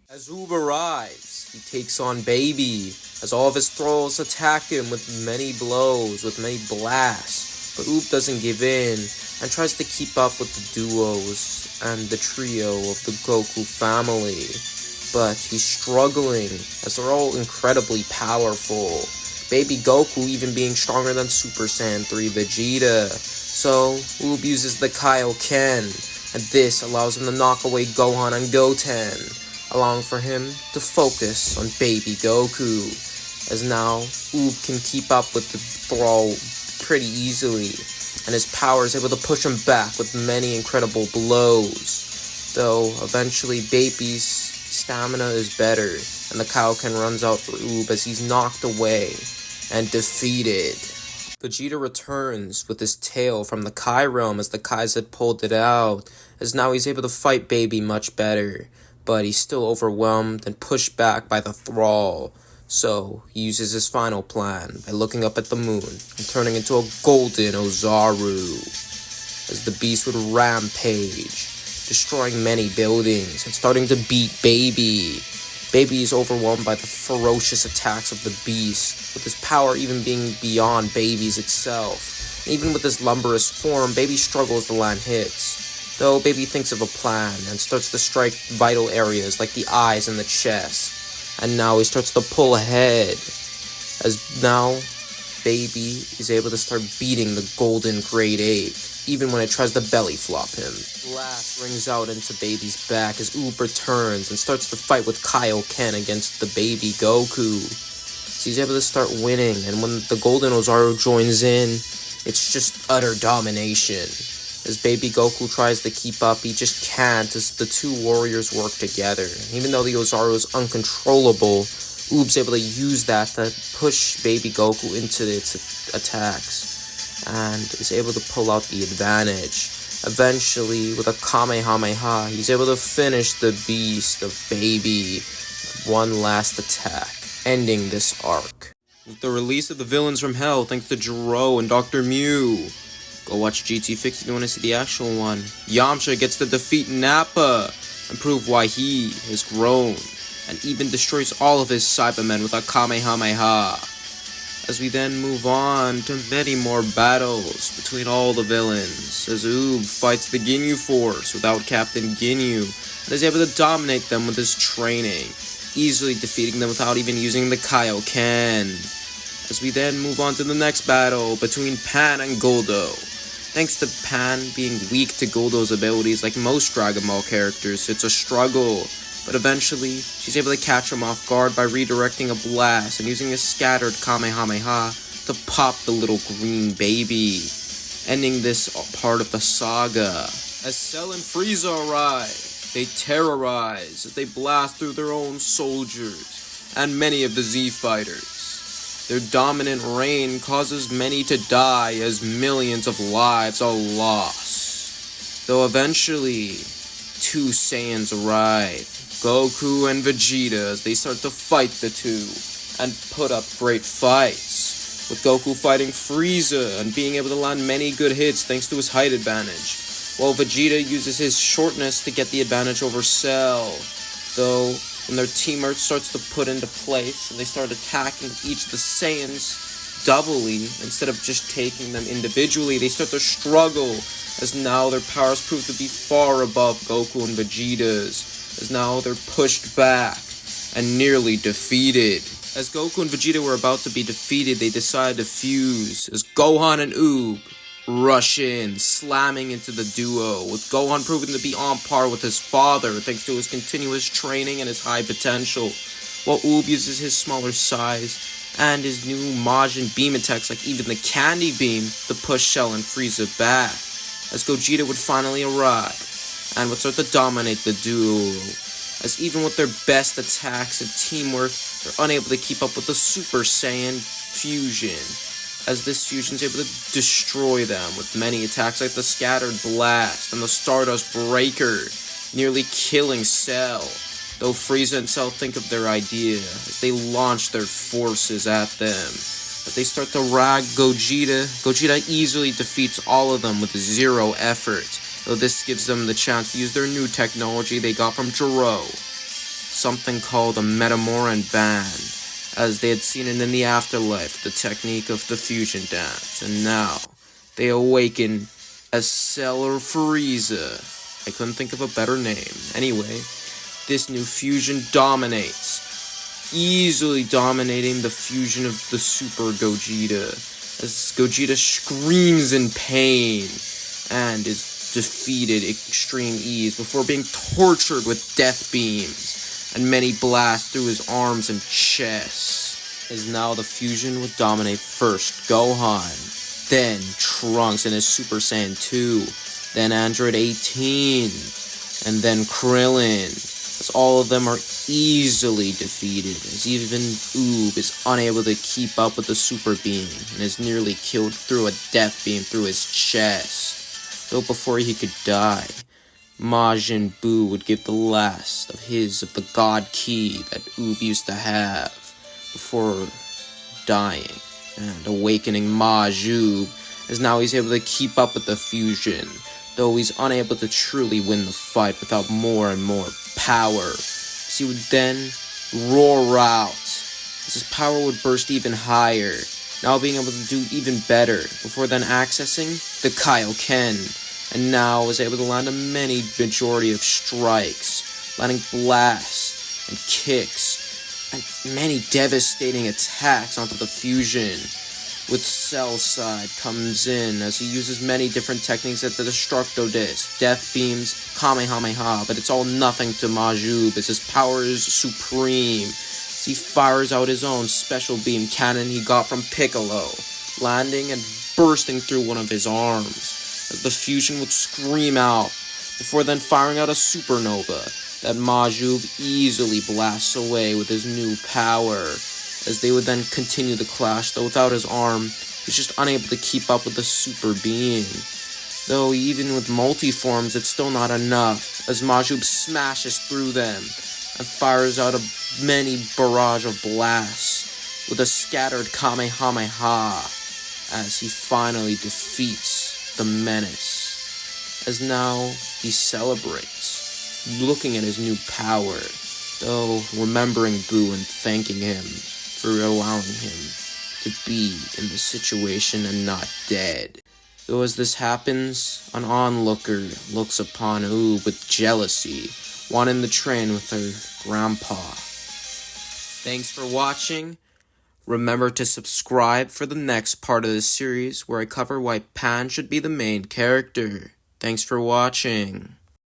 As Oob arrives, he takes on Baby, as all of his thralls attack him with many blows, with many blasts. But Oob doesn't give in, and tries to keep up with the duos and the trio of the Goku family. But he's struggling, as they're all incredibly powerful. Baby Goku even being stronger than Super Saiyan 3 Vegeta. So, Oob uses the Kaioken, and this allows him to knock away Gohan and Goten, allowing for him to focus on Baby Goku, as now Oob can keep up with the Thrall pretty easily, and his power is able to push him back with many incredible blows, though eventually Baby's stamina is better, and the Kaioken runs out for Oob as he's knocked away and defeated. Vegeta returns with his tail from the Kai realm as the Kais had pulled it out, as now he's able to fight Baby much better, but he's still overwhelmed and pushed back by the Thrall. So he uses his final plan by looking up at the moon and turning into a golden Ozaru, as the beast would rampage, destroying many buildings and starting to beat Baby. Baby is overwhelmed by the ferocious attacks of the beast, with his power even being beyond Baby's itself. And even with his lumberous form, Baby struggles to land hits, though Baby thinks of a plan and starts to strike vital areas like the eyes and the chest. And now he starts to pull ahead, as now Baby is able to start beating the golden great ape, even when it tries to belly flop him. Blast rings out into Baby's back as Oob returns and starts to fight with Kaioken against the Baby Goku. So he's able to start winning, and when the Golden Ozaru joins in, it's just utter domination. As Baby Goku tries to keep up, he just can't as the two warriors work together. And even though the Ozaru is uncontrollable, Oob's able to use that to push Baby Goku into its attacks, and is able to pull out the advantage. Eventually, with a Kamehameha, he's able to finish the beast of Baby with one last attack, ending this arc. With the release of the villains from Hell, thanks to Jiro and Dr. Mew. Go watch GT Fix if you want to see the actual one. Yamcha gets to defeat Nappa and prove why he has grown, and even destroys all of his Cybermen with a Kamehameha. As we then move on to many more battles between all the villains, as Oob fights the Ginyu Force without Captain Ginyu, and is able to dominate them with his training, easily defeating them without even using the Kaioken. As we then move on to the next battle between Pan and Guldo. Thanks to Pan being weak to Guldo's abilities like most Dragon Ball characters, it's a struggle. But eventually, she's able to catch him off guard by redirecting a blast and using a scattered Kamehameha to pop the little green baby, ending this part of the saga. As Cell and Frieza arrive, they terrorize as they blast through their own soldiers and many of the Z fighters. Their dominant reign causes many to die as millions of lives are lost. Though eventually, two Saiyans arrive, Goku and Vegeta, as they start to fight the two and put up great fights, with Goku fighting Frieza and being able to land many good hits thanks to his height advantage, while Vegeta uses his shortness to get the advantage over Cell. Though when their teamwork starts to put into place and they start attacking each of the Saiyans doubly instead of just taking them individually, they start to struggle, as now their powers prove to be far above Goku and Vegeta's, as now they're pushed back and nearly defeated. As Goku and Vegeta were about to be defeated, they decide to fuse, as Gohan and Oob rush in, slamming into the duo, with Gohan proving to be on par with his father thanks to his continuous training and his high potential, while Oob uses his smaller size and his new Majin beam attacks like even the Candy Beam to push Cell and Frieza back, as Gogeta would finally arrive and would start to dominate the duo, as even with their best attacks and teamwork, they're unable to keep up with the Super Saiyan fusion, as this fusion is able to destroy them with many attacks like the Scattered Blast and the Stardust Breaker, nearly killing Cell, though Frieza and Cell think of their idea as they launch their forces at them. As they start to rag Gogeta, Gogeta easily defeats all of them with zero effort, though this gives them the chance to use their new technology they got from Jiro. something called a Metamoran band, as they had seen it in the afterlife, the technique of the fusion dance, and now they awaken as Stellar Frieza. I couldn't think of a better name. Anyway, this new fusion dominates, easily dominating the fusion of the Super Gogeta, as Gogeta screams in pain and is defeated extreme ease before being tortured with death beams and many blasts through his arms and chest. As now the fusion would dominate first Gohan, then Trunks in his Super Saiyan 2, then Android 18, and then Krillin, as all of them are easily defeated, as even Oob is unable to keep up with the Super Beam and is nearly killed through a death beam through his chest. Though before he could die, Majin Buu would give the last of the God Ki that Oob used to have before dying, and awakening Majub, as now he's able to keep up with the fusion, though he's unable to truly win the fight without more and more power, as he would then roar out, as his power would burst even higher, now being able to do even better, before then accessing the Kaioken, and now was able to land a majority of strikes, landing blasts and kicks, and many devastating attacks onto the fusion. With Cell Side comes in as he uses many different techniques at the Destructo Disc, Death Beams, Kamehameha, but it's all nothing to Majub as his power is supreme. As he fires out his own special beam cannon he got from Piccolo, landing and bursting through one of his arms, as the fusion would scream out, before then firing out a supernova that Majub easily blasts away with his new power. As they would then continue the clash, though without his arm, he's just unable to keep up with the Super Being. Though even with multi-forms, it's still not enough, as Majub smashes through them and fires out a many barrage of blasts with a scattered Kamehameha, as he finally defeats the menace. As now he celebrates, looking at his new power, though remembering Buu and thanking him for allowing him to be in the situation and not dead. Though as this happens, an onlooker looks upon Oob with jealousy, wanting to train with her grandpa. Thanks for watching. Remember to subscribe for the next part of this series where I cover why Pan should be the main character. Thanks for watching.